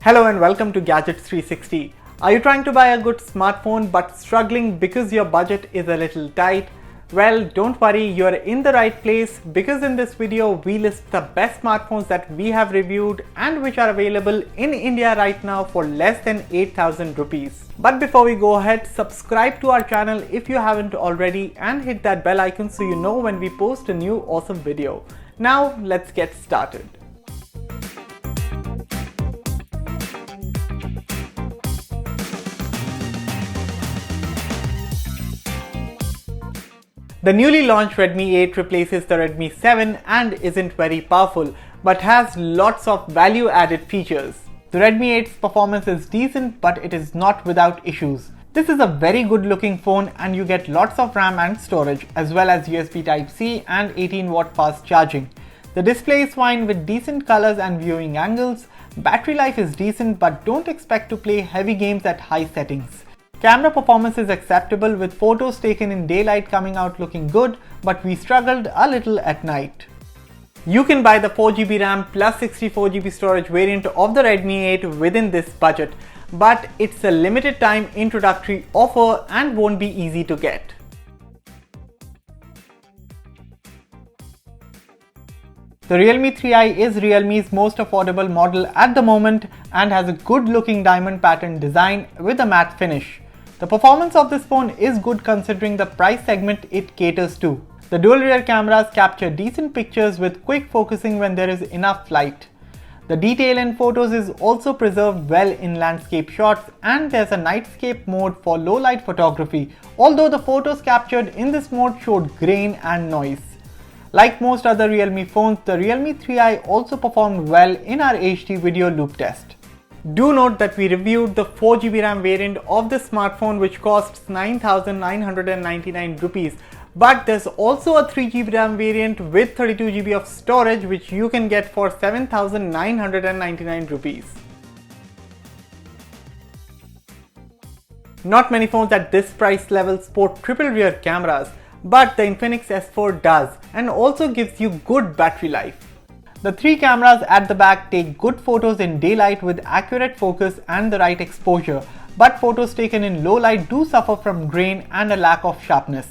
Hello and welcome to Gadgets 360. Are you trying to buy a good smartphone but struggling because your budget is a little tight? Well, don't worry, you're in the right place because in this video we list the best smartphones that we have reviewed and which are available in India right now for less than 8,000 rupees. But before we go ahead, subscribe to our channel if you haven't already and hit that bell icon so you know when we post a new awesome video. Now let's get started. The newly launched Redmi 8 replaces the Redmi 7 and isn't very powerful, but has lots of value added features. The Redmi 8's performance is decent, but it is not without issues. This is a very good looking phone and you get lots of RAM and storage, as well as USB Type-C and 18-watt fast charging. The display is fine with decent colors and viewing angles. Battery life is decent, but don't expect to play heavy games at high settings. Camera performance is acceptable with photos taken in daylight coming out looking good, but we struggled a little at night. You can buy the 4GB RAM plus 64GB storage variant of the Redmi 8 within this budget, but it's a limited time introductory offer and won't be easy to get. The Realme 3i is Realme's most affordable model at the moment and has a good looking diamond pattern design with a matte finish. The performance of this phone is good considering the price segment it caters to. The dual rear cameras capture decent pictures with quick focusing when there is enough light. The detail in photos is also preserved well in landscape shots, and there's a nightscape mode for low light photography, although the photos captured in this mode showed grain and noise. Like most other Realme phones, the Realme 3i also performed well in our HD video loop test. Do note that we reviewed the 4GB RAM variant of this smartphone, which costs 9,999 rupees. But there's also a 3GB RAM variant with 32GB of storage, which you can get for 7,999 rupees. Not many phones at this price level sport triple rear cameras, but the Infinix S4 does and also gives you good battery life. The three cameras at the back take good photos in daylight with accurate focus and the right exposure, but photos taken in low light do suffer from grain and a lack of sharpness.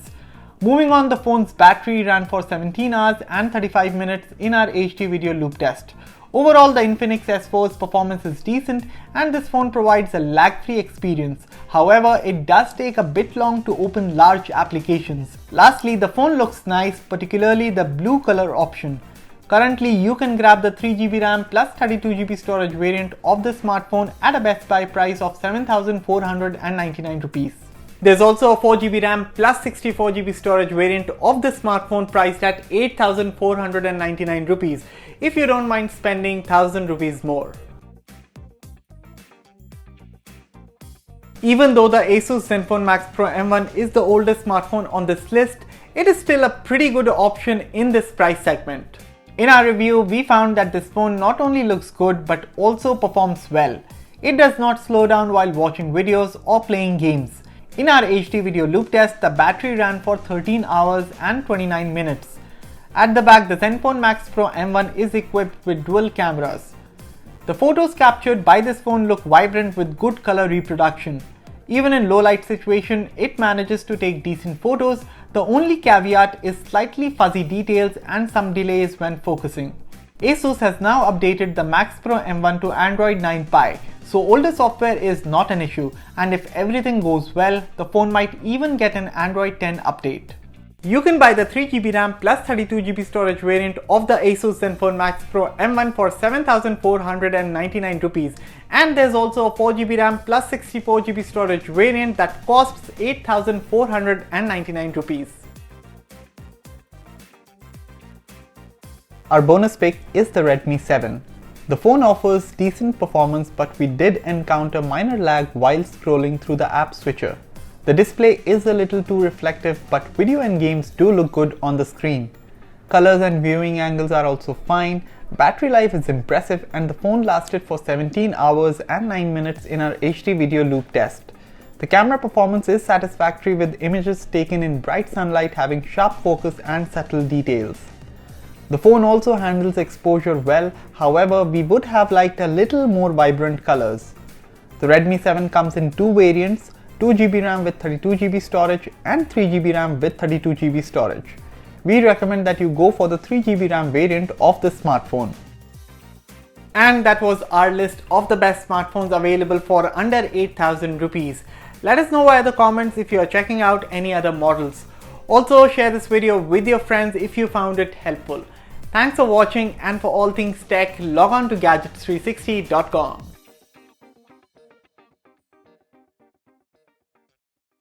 Moving on, the phone's battery ran for 17 hours and 35 minutes in our HD video loop test. Overall, the Infinix S4's performance is decent and this phone provides a lag-free experience. However, it does take a bit long to open large applications. Lastly, the phone looks nice, particularly the blue color option. Currently, you can grab the 3GB RAM plus 32GB storage variant of the smartphone at a Best Buy price of 7,499 rupees. There's also a 4GB RAM plus 64GB storage variant of the smartphone priced at 8,499 rupees if you don't mind spending 1,000 rupees more. Even though the Asus ZenFone Max Pro M1 is the oldest smartphone on this list, it is still a pretty good option in this price segment. In our review, we found that this phone not only looks good but also performs well. It does not slow down while watching videos or playing games. In our HD video loop test, the battery ran for 13 hours and 29 minutes. At the back, the ZenFone Max Pro M1 is equipped with dual cameras. The photos captured by this phone look vibrant with good color reproduction. Even in low light situation, it manages to take decent photos. The only caveat is slightly fuzzy details and some delays when focusing. Asus has now updated the Max Pro M1 to Android 9 Pie, so older software is not an issue, and if everything goes well, the phone might even get an Android 10 update. You can buy the 3GB RAM plus 32GB storage variant of the Asus ZenFone Max Pro M1 for 7,499 rupees, and there's also a 4GB RAM plus 64GB storage variant that costs 8,499 rupees. Our bonus pick is the Redmi 7. The phone offers decent performance, but we did encounter minor lag while scrolling through the app switcher. The display is a little too reflective, but video and games do look good on the screen. Colors and viewing angles are also fine, battery life is impressive, and the phone lasted for 17 hours and 9 minutes in our HD video loop test. The camera performance is satisfactory with images taken in bright sunlight having sharp focus and subtle details. The phone also handles exposure well, however we would have liked a little more vibrant colors. The Redmi 7 comes in two variants, 2GB RAM with 32GB storage and 3GB RAM with 32GB storage. We recommend that you go for the 3GB RAM variant of this smartphone. And that was our list of the best smartphones available for under 8,000 rupees. Let us know via the comments if you are checking out any other models. Also share this video with your friends if you found it helpful. Thanks for watching, and for all things tech, log on to gadgets360.com.